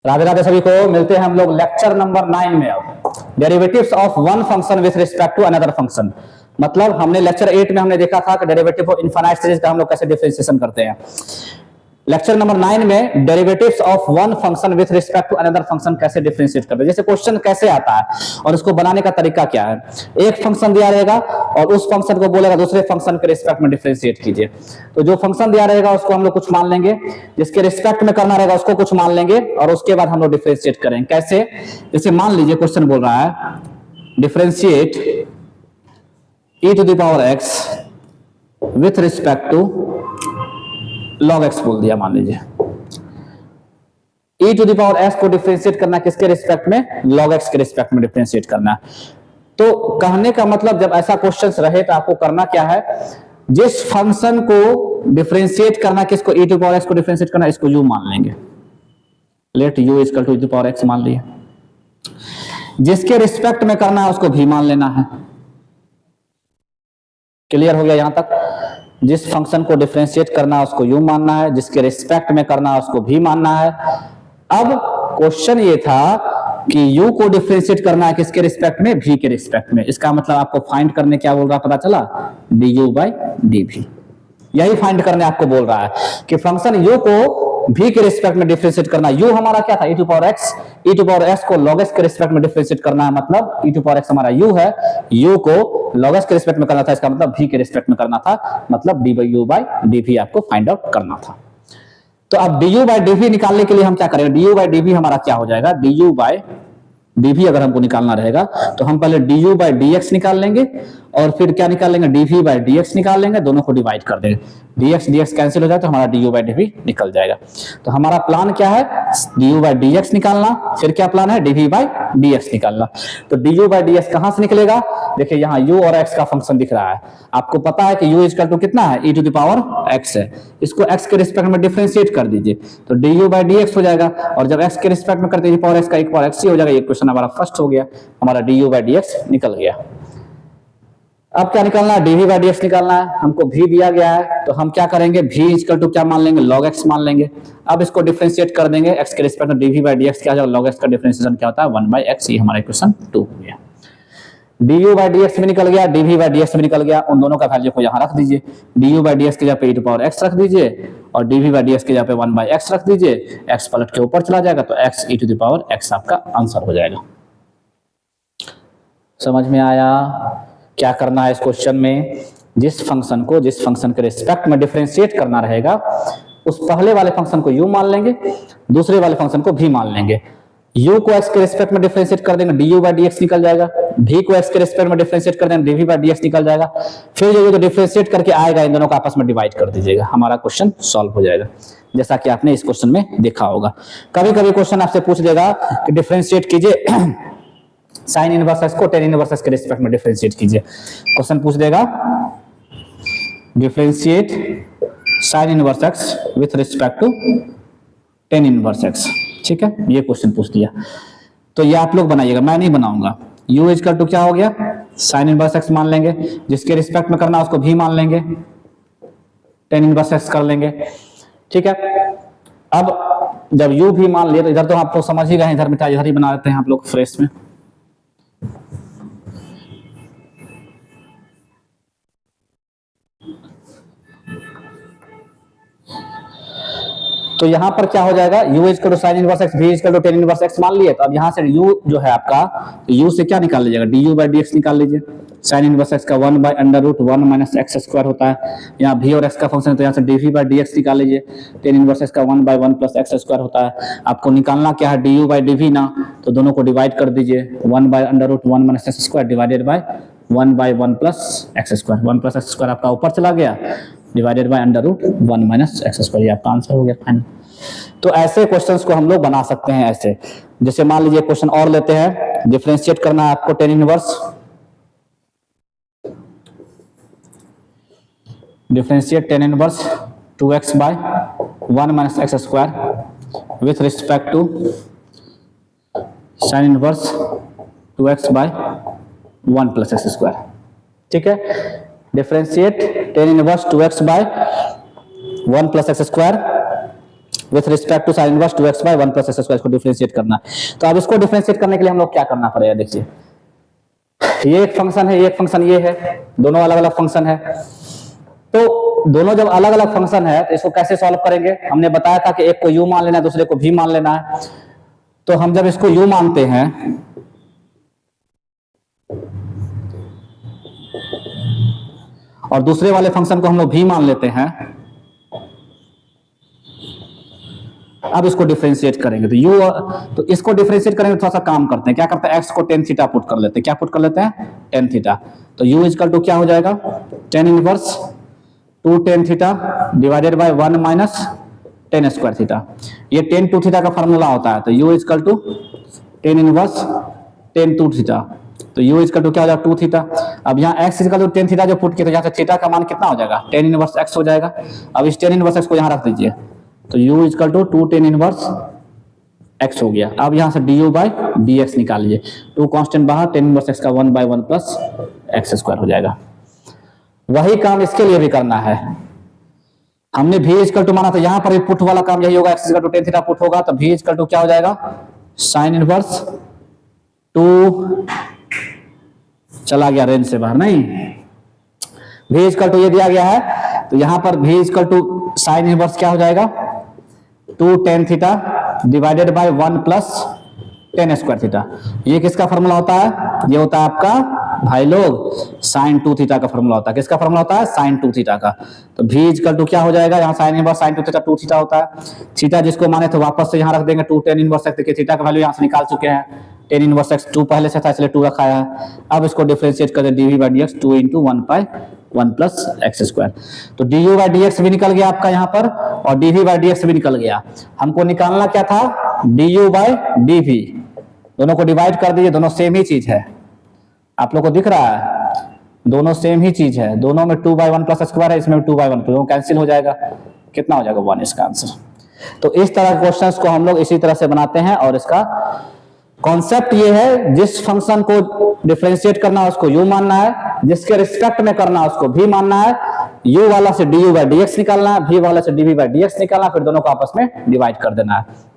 राधे राधे सभी को। मिलते हैं हम लोग लेक्चर नंबर 9 में। अब derivatives of one function with respect to another function. मतलब हमने लेक्चर 8 में हमने देखा था कि डेरिवेटिव ऑफ इनफाइनाइट सीरीज का हम लोग कैसे डिफरेंशिएशन करते हैं। लेक्चर नंबर 9 में derivatives of one function with respect to another function कैसे डिफरेंशिएट करते हैं, जैसे क्वेश्चन कैसे आता है और उसको बनाने का तरीका क्या है। एक फंक्शन दिया रहेगा और उस फंक्शन को बोलेगा दूसरे फंक्शन के रिस्पेक्ट में डिफरेंशिएट कीजिए। तो जो फंक्शन दिया रहेगा उसको हम लोग कुछ मान लेंगे, जिसके रिस्पेक्ट में करना रहेगा उसको कुछ मान लेंगे और उसके बाद हम लोग डिफरेंशिएट करेंगे। कैसे, जैसे मान लीजिए क्वेश्चन बोल रहा है differentiate e to the power x with respect to log x बोल दिया। मान लीजिए e to the power x को डिफरेंशिएट करना किसके रिस्पेक्ट में, log x के रिस्पेक्ट में डिफरेंशिएट करना। तो कहने का मतलब जब ऐसा क्वेश्चन रहे तो आपको करना क्या है, जिस फंक्शन को डिफरेंशिएट करना, किसको e टू पावर x को डिफरेंशिएट करना, इसको u मान लेंगे। Let u equal to e to power x मान लिए। जिसके रिस्पेक्ट में करना है उसको v मान लेना है। क्लियर हो गया यहां तक। जिस फंक्शन को डिफरेंशिएट करना है उसको u मानना है, जिसके रिस्पेक्ट में करना है उसको v मानना है। अब क्वेश्चन ये था कि u को डिफरेंशिएट करना है किसके रिस्पेक्ट में, v के रिस्पेक्ट में। इसका मतलब आपको फाइंड करने क्या बोल रहा है पता चला, du बाई dv। यही फाइंड करने आपको बोल रहा है कि फंक्शन u को v के रिस्पेक्ट में डिफरेंशिएट करना। u हमारा क्या था, e to power x, e to power x को log x के रिस्पेक्ट में डिफरेंशिएट करना है। मतलब e टू पावर x हमारा u है, u को log x के रिस्पेक्ट में करना था, इसका मतलब v के रिस्पेक्ट में करना था। मतलब du बाई dv आपको फाइंड आउट करना था। तो अब du बाई dv निकालने के लिए हम क्या करेंगे, du बाई dv हमारा क्या हो जाएगा, du बाई dv अगर हमको निकालना रहेगा तो हम पहले du बाई dx निकाल लेंगे और फिर क्या निकाल लेंगे, dv बाई dx निकाल लेंगे, दोनों को डिवाइड कर देंगे। dx dx कैंसिल हो जाए तो हमारा du बाई dv निकल जाएगा। तो हमारा प्लान क्या है, du बाई dx निकालना, फिर क्या प्लान है, dv बाई dx निकालना। तो du बाई dx कहां से निकलेगा, देखिए यहाँ u और x का फंक्शन दिख रहा है। आपको पता है कि u इक्वल टू कितना है, e to the power x है। इसको x के रिस्पेक्ट में डिफरेंशिएट कर दीजिए तो du बाई dx हो जाएगा। और जब x के रिस्पेक्ट में करते हैं पावर x का एक पावर x ही हो जाएगा। ये क्वेश्चन हमारा फर्स्ट हो गया, हमारा du बाई dx निकल गया। अब क्या निकालना है, dv बाई dx निकालना है। हमको v दिया गया है तो हम क्या करेंगे, v इक्वल टू क्या मान लेंगे, log x मान लेंगे। अब इसको डिफरेंशिएट कर देंगे x के रिस्पेक्ट में, dv बाई dx क्या हो जाएगा, log x का डिफरेंशिएशन क्या होता है, 1 बाई x। ये हमारा इक्वेशन 2 हो गया। du बाई dx भी निकल गया, dv बाई dx भी निकल गया। उन दोनों का वैल्यू को यहाँ रख दीजिए। du बाई dx के जगह पे e टू पावर x रख दीजिए और dv बाई dx के जगह पे 1 बाई x रख दीजिए। x पलट के ऊपर चला जाएगा तो x e to the power x आपका आंसर हो जाएगा। समझ में आया क्या करना है इस क्वेश्चन में। जिस फंक्शन को जिस फंक्शन के रिस्पेक्ट में डिफरेंशिएट करना रहेगा उस पहले वाले फंक्शन को u मान लेंगे, दूसरे वाले फंक्शन को v मान लेंगे। u को x के रिस्पेक्ट में डिफरेंशिएट कर देंगे, du बाई dx निकल जाएगा। v को x के रिस्पेक्ट में डिफरेंशिएट कर देंगे, dv बाई dx निकल जाएगा। फिर जो डिफरेंशिएट करके आएगा इन दोनों को आपस में डिवाइड कर दीजिएगा, हमारा क्वेश्चन सॉल्व हो जाएगा। जैसा कि आपने इस क्वेश्चन में देखा होगा। कभी कभी क्वेश्चन आपसे पूछ देगा कि डिफरेंशिएट कीजिए साइन इनवर्स x को टेन इनवर्स x के रिस्पेक्ट में डिफरेंशिएट कीजिए। क्वेश्चन पूछ देगा differentiate sine inverse x with respect to tan inverse x। ठीक है, ये क्वेश्चन पूछ दिया तो ये आप लोग बनाइएगा, मैं नहीं बनाऊंगा। u इक्वल टू क्या हो गया, साइन इनवर्स x मान लेंगे, जिसके रिस्पेक्ट में करना उसको v मान लेंगे, टेन इनवर्स x कर लेंगे। ठीक है, अब जब u भी मान लिया तो इधर तो आप लोग समझ ही गए, इधर मिठाई इधर ही बना लेते हैं आप लोग फ्रेश में। तो यहां पर क्या हो जाएगा, u equal to sine inverse x, v equal to tan inverse x मान लिए। तो अब यहां से u जो है आपका, तो u से क्या निकाल लीजिएगा, du बाई dx निकाल लीजिए। साइन इनवर्स x का 1 by under root 1 minus x square होता है। यहाँ v और x का फंक्शन है तो यहाँ से dv बाई dx निकाल लीजिए। टेन इनवर्स x का 1 बाई 1 प्लस x स्क्वायर होता है। आपको निकालना क्या है, du बाई dv ना, तो दोनों को डिवाइड कर दीजिए। 1 by under root 1 minus x square divided by 1 by 1 plus x square. 1 plus x square आपका ऊपर चला गया, divided by under root 1 minus x square. ये आपका आंसर हो गया फाइनल। तो ऐसे क्वेश्चंस को हम लोग बना सकते हैं ऐसे। जैसे मान लीजिए क्वेश्चन और लेते हैं, डिफरेंशिएट करना है आपको tan inverse, differentiate tan inverse 2x by 1 minus x square with respect to sine inverse 2x by 1 plus x square. ठीक है, differentiate tan inverse 2x by 1 plus x square with respect to sine inverse 2x by 1 plus x square, इसको differentiate करना है। तो अब इसको differentiate करने के लिए हम लोग क्या करना पड़ेगा, देखिए ये एक फंक्शन है, ये एक फंक्शन ये है, दोनों अलग अलग फंक्शन है। तो दोनों जब अलग अलग फंक्शन है तो इसको कैसे सॉल्व करेंगे, हमने बताया था कि एक को u मान लेना है, दूसरे को v मान लेना है। तो हम जब इसको u मानते हैं और दूसरे वाले फंक्शन को हम लोग v मान लेते हैं, अब इसको डिफरेंशिएट करेंगे तो इसको डिफरेंशिएट करेंगे, थोड़ा सा काम करते हैं, क्या करते हैं, x को tan थीटा पुट कर लेते हैं, क्या पुट कर लेते हैं, tan थीटा। तो u इक्वल टू क्या हो जाएगा, tan inverse 2 tan theta divided by 1 minus tan square theta. ये tan 2 थीटा का फार्मूला होता है, तो u equal to tan inverse tan 2 theta. तो u इक्वल टू क्या हो जाएगा, 2 थीटा। अब यहाँ x equal to tan theta जो पुट किया तो यहाँ से थीटा का मान कितना हो जाएगा, tan इनवर्स x हो जाएगा। अब इस tan इनवर्स x को यहाँ रख दीजिए, तो u इक्वल टू 2 tan इनवर्स x हो गया। अब यहाँ से du बाई dx निकालिए, 2 कांस्टेंट बाहर, tan इनवर्स x का 1 बाई 1 प्लस x स्क्वायर हो जाएगा। वही काम इसके लिए भी करना है, हमने v इक्वल टू माना, तो यहाँ पर भी पुट वाला काम यही होगा, x equal to tan theta put होगा, तो v इक्वल टू क्या हो जाएगा, साइन इनवर्स 2, चला गया रेंज से बाहर, नहीं v इक्वल टू ये दिया गया है, तो यहाँ पर v equal to sine inverse क्या हो जाएगा, 2 tan theta divided by 1 plus tan square theta. ये किसका फॉर्मूला होता है, ये होता है आपका भाई लोग साइन 2 थीटा का फॉर्मूला होता है। किसका फॉर्मूला होता है, साइन 2 थीटा का। तो v इक्वल टू क्या हो जाएगा, यहाँ sine inverse sine 2 theta 2 theta होता है, थीटा जिसको माने तो वापस से यहाँ रख देंगे, 2 tan इनवर्स x, देखिए थीटा का वैल्यू यहाँ से निकाल चुके हैं, tan इनवर्स x 2 पहले से था इसलिए 2 रखा है। अब इसको डिफरेंशिएट कर दे dv by dx 2 into 1 by 1 plus x square. तो du बाई dx भी निकल गया आपका यहाँ पर, और dv बाई dx भी निकल गया। हमको निकालना क्या था, du बाई dv, दोनों को डिवाइड कर दीजिए, दोनों सेम ही चीज है, आप लोग को दिख रहा है, दोनों सेम ही चीज है, दोनों में 2 बाई 1 प्लस स्क्वायर है, इसमें 2 बाई 1, तो कैंसिल हो जाएगा, कितना हो जाएगा 1 इसका आंसर। तो इस तरह के क्वेश्चंस को हम लोग इसी तरह से बनाते हैं, और इसका कॉन्सेप्ट ये है, जिस फंक्शन को डिफरेंशिएट करना है उसको u मानना है, जिसके रिस्पेक्ट में करना है उसको v मानना है, u वाला से du बाई dx निकालना है, v वाला से dv बाई dx निकालना है, फिर दोनों को आपस में डिवाइड कर देना है।